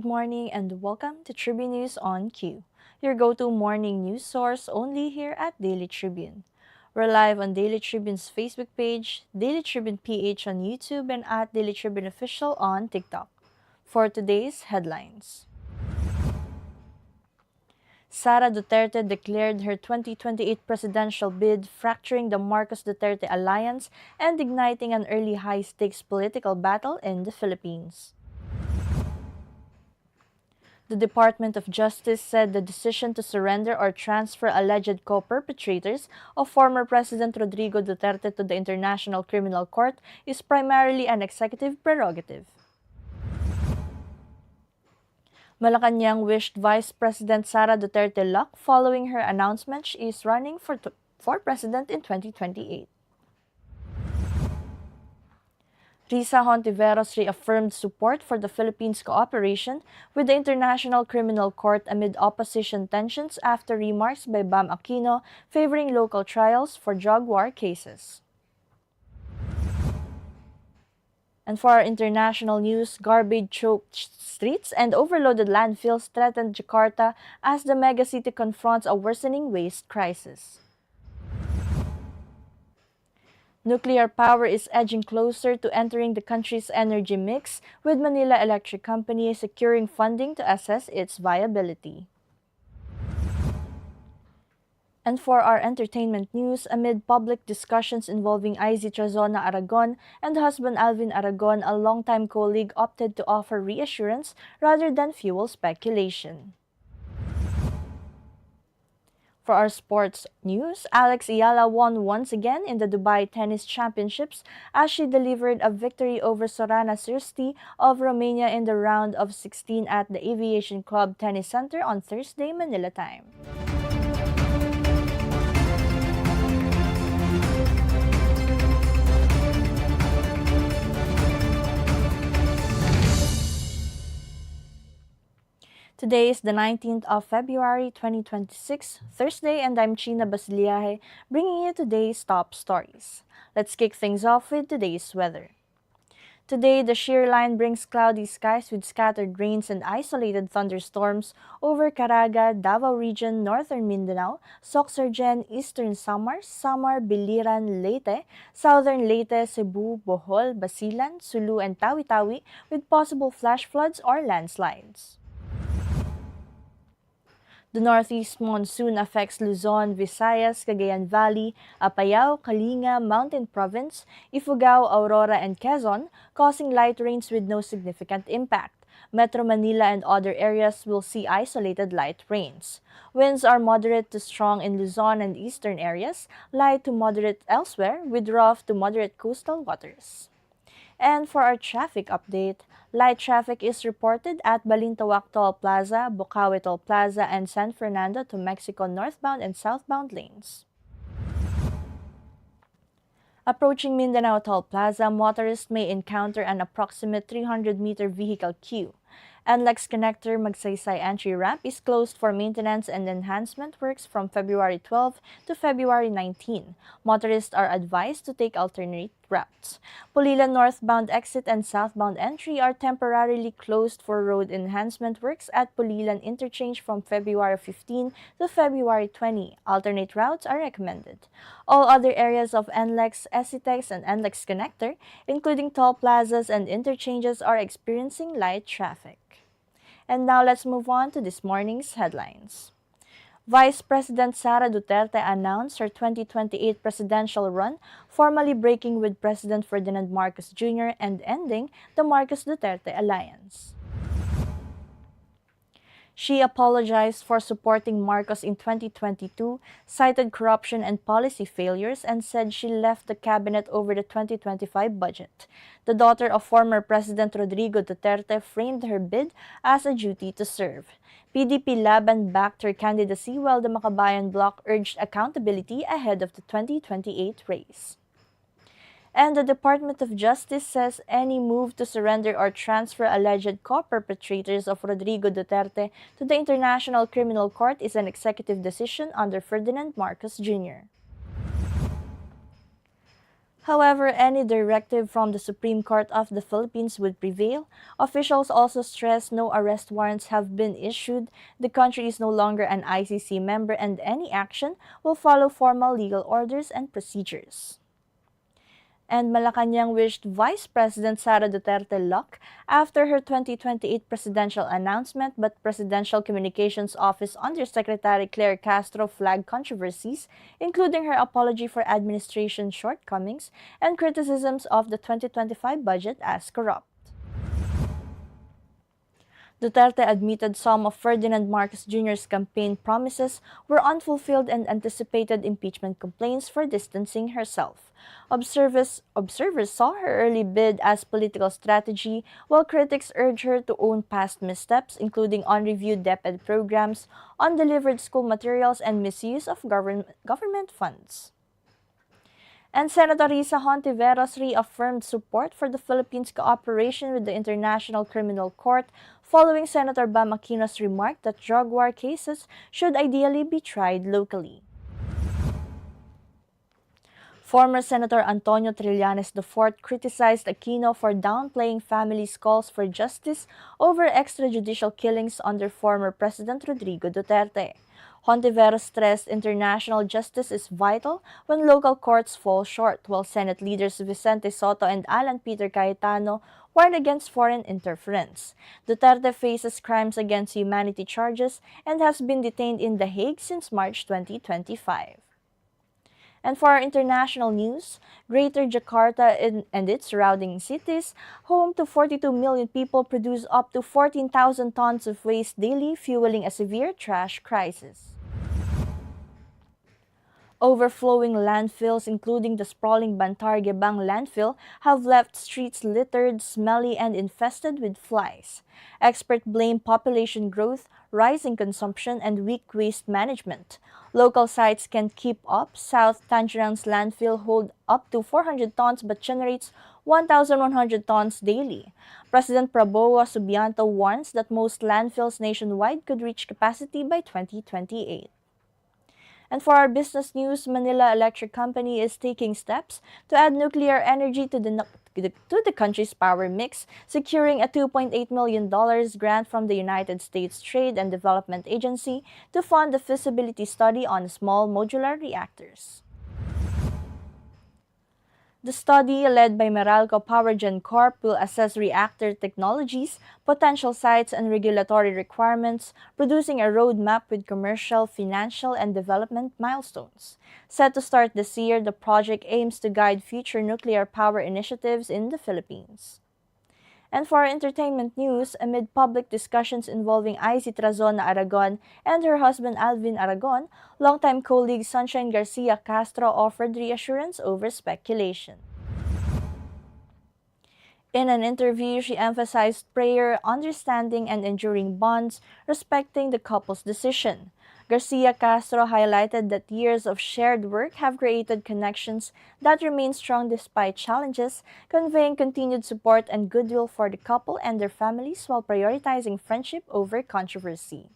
Good morning and welcome to Tribune News on Q, your go-to morning news source only here at Daily Tribune. We're live on Daily Tribune's Facebook page, Daily Tribune PH on YouTube, and at Daily Tribune Official on TikTok. For today's headlines, Sara Duterte declared her 2028 presidential bid, fracturing the Marcos Duterte alliance and igniting an early high-stakes political battle in the Philippines. The Department of Justice said the decision to surrender or transfer alleged co-perpetrators of former President Rodrigo Duterte to the International Criminal Court is primarily an executive prerogative. Malacanang wished Vice President Sara Duterte luck following her announcement she is running for president in 2028. Risa Hontiveros reaffirmed support for the Philippines' cooperation with the International Criminal Court amid opposition tensions after remarks by Bam Aquino favoring local trials for drug war cases. And for our international news, garbage-choked streets and overloaded landfills threaten Jakarta as the megacity confronts a worsening waste crisis. Nuclear power is edging closer to entering the country's energy mix, with Manila Electric Company securing funding to assess its viability. And for our entertainment news, amid public discussions involving IZ Trazona Aragon and husband Alvin Aragon, a longtime colleague opted to offer reassurance rather than fuel speculation. For our sports news, Alex Ayala won once again in the Dubai Tennis Championships as she delivered a victory over Sorana Sirsti of Romania in the round of 16 at the Aviation Club Tennis Center on Thursday, Manila time. Today is the 19th of February 2026, Thursday, and I'm Chynna Basillaje, bringing you today's top stories. Let's kick things off with today's weather. Today, the shear line brings cloudy skies with scattered rains and isolated thunderstorms over Caraga, Davao Region, Northern Mindanao, Sorsogon, Eastern Samar, Biliran, Leyte, Southern Leyte, Cebu, Bohol, Basilan, Sulu, and Tawi-Tawi with possible flash floods or landslides. The northeast monsoon affects Luzon, Visayas, Cagayan Valley, Apayao, Kalinga, Mountain Province, Ifugao, Aurora, and Quezon, causing light rains with no significant impact. Metro Manila and other areas will see isolated light rains. Winds are moderate to strong in Luzon and eastern areas, light to moderate elsewhere, with rough to moderate coastal waters. And for our traffic update, light traffic is reported at Balintawak Toll Plaza, Bocaue Toll Plaza, and San Fernando to Mexico northbound and southbound lanes. Approaching Mindanao Toll Plaza, motorists may encounter an approximate 300-meter vehicle queue. NLEX Connector Magsaysay entry ramp is closed for maintenance and enhancement works from February 12 to February 19. Motorists are advised to take alternate routes. Pulilan northbound exit and southbound entry are temporarily closed for road enhancement works at Pulilan Interchange from February 15 to February 20. Alternate routes are recommended. All other areas of NLEX, SCTEX, and NLEX Connector, including toll plazas and interchanges, are experiencing light traffic. And now let's move on to this morning's headlines. Vice President Sara Duterte announced her 2028 presidential run, formally breaking with President Ferdinand Marcos Jr. and ending the Marcos Duterte alliance. She apologized for supporting Marcos in 2022, cited corruption and policy failures, and said she left the cabinet over the 2025 budget. The daughter of former President Rodrigo Duterte framed her bid as a duty to serve. PDP Laban backed her candidacy while the Makabayan bloc urged accountability ahead of the 2028 race. And the Department of Justice says any move to surrender or transfer alleged co-perpetrators of Rodrigo Duterte to the International Criminal Court is an executive decision under Ferdinand Marcos Jr. However, any directive from the Supreme Court of the Philippines would prevail. Officials also stress no arrest warrants have been issued, the country is no longer an ICC member, and any action will follow formal legal orders and procedures. And Malacanang wished Vice President Sara Duterte luck after her 2028 presidential announcement, but Presidential Communications Office Undersecretary Claire Castro flagged controversies, including her apology for administration shortcomings and criticisms of the 2025 budget as corrupt. Duterte admitted some of Ferdinand Marcos Jr.'s campaign promises were unfulfilled and anticipated impeachment complaints for distancing herself. Observers saw her early bid as political strategy, while critics urged her to own past missteps, including unreviewed DepEd programs, undelivered school materials, and misuse of government funds. And Senator Risa Hontiveros reaffirmed support for the Philippines' cooperation with the International Criminal Court following Senator Bam Aquino's remark that drug war cases should ideally be tried locally. Former Senator Antonio Trillanes IV criticized Aquino for downplaying families' calls for justice over extrajudicial killings under former President Rodrigo Duterte. Hontiveros stressed international justice is vital when local courts fall short, while Senate leaders Vicente Soto and Alan Peter Cayetano warned against foreign interference. Duterte faces crimes against humanity charges and has been detained in The Hague since March 2025. And for our international news, Greater Jakarta and its surrounding cities, home to 42 million people, produce up to 14,000 tons of waste daily, fueling a severe trash crisis. Overflowing landfills, including the sprawling Bantar Gebang landfill, have left streets littered, smelly, and infested with flies. Experts blame population growth, rising consumption, and weak waste management. Local sites can't keep up. South Tangerang's landfill holds up to 400 tons but generates 1,100 tons daily. President Prabowo Subianto warns that most landfills nationwide could reach capacity by 2028. And for our business news, Manila Electric Company is taking steps to add nuclear energy to the country's power mix, securing a $2.8 million grant from the United States Trade and Development Agency to fund the feasibility study on small modular reactors. The study, led by Meralco PowerGen Corp, will assess reactor technologies, potential sites, and regulatory requirements, producing a roadmap with commercial, financial, and development milestones. Set to start this year, the project aims to guide future nuclear power initiatives in the Philippines. And for our entertainment news, amid public discussions involving Icy Trazona Aragon and her husband Alvin Aragon, longtime colleague Sunshine Garcia Castro offered reassurance over speculation. In an interview, she emphasized prayer, understanding, and enduring bonds, respecting the couple's decision. Garcia Castro highlighted that years of shared work have created connections that remain strong despite challenges, conveying continued support and goodwill for the couple and their families while prioritizing friendship over controversy.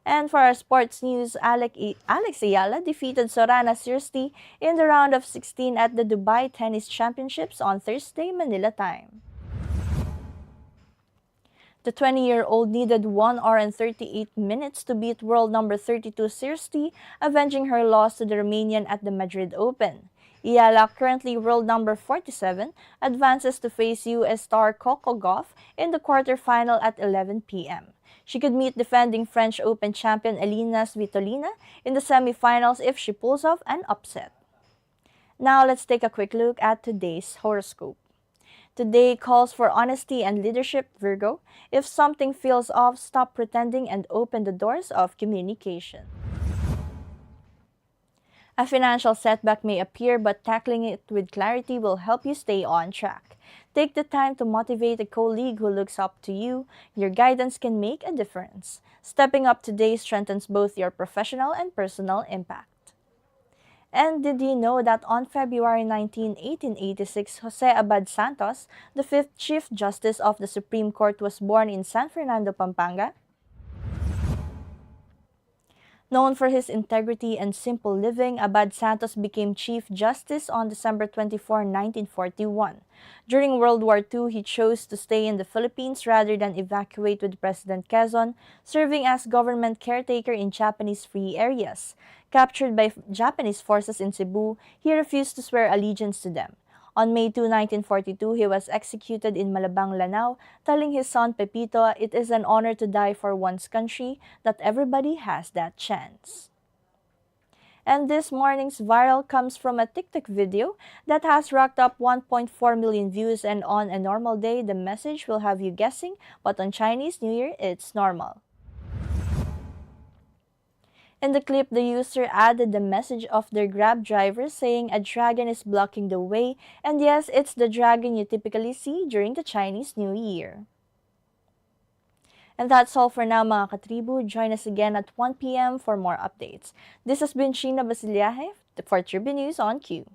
And for our sports news, Alex Ayala defeated Sorana Sirsti in the round of 16 at the Dubai Tennis Championships on Thursday, Manila time. The 20-year-old needed 1 hour and 38 minutes to beat world number 32 Sirsti, avenging her loss to the Romanian at the Madrid Open. Ayala, currently world number 47, advances to face US star Coco Gauff in the quarterfinal at 11 p.m. She could meet defending French Open champion Elina Svitolina in the semifinals if she pulls off an upset. Now let's take a quick look at today's horoscope. Today calls for honesty and leadership, Virgo. If something feels off, stop pretending and open the doors of communication. A financial setback may appear, but tackling it with clarity will help you stay on track. Take the time to motivate a colleague who looks up to you. Your guidance can make a difference. Stepping up today strengthens both your professional and personal impact. And did you know that on February 19, 1886, Jose Abad Santos, the fifth Chief Justice of the Supreme Court, was born in San Fernando, Pampanga? Known for his integrity and simple living, Abad Santos became Chief Justice on December 24, 1941. During World War II, he chose to stay in the Philippines rather than evacuate with President Quezon, serving as government caretaker in Japanese-free areas. Captured by Japanese forces in Cebu, he refused to swear allegiance to them. On May 2, 1942, he was executed in Malabang, Lanao, telling his son Pepito, "It is an honor to die for one's country, not everybody has that chance." And this morning's viral comes from a TikTok video that has racked up 1.4 million views, and on a normal day, the message will have you guessing, but on Chinese New Year, it's normal. In the clip, the user added the message of their Grab driver saying a dragon is blocking the way, and yes, it's the dragon you typically see during the Chinese New Year. And that's all for now, mga katribu. Join us again at 1 p.m. for more updates. This has been Chynna Basillaje for Tribune News on Q.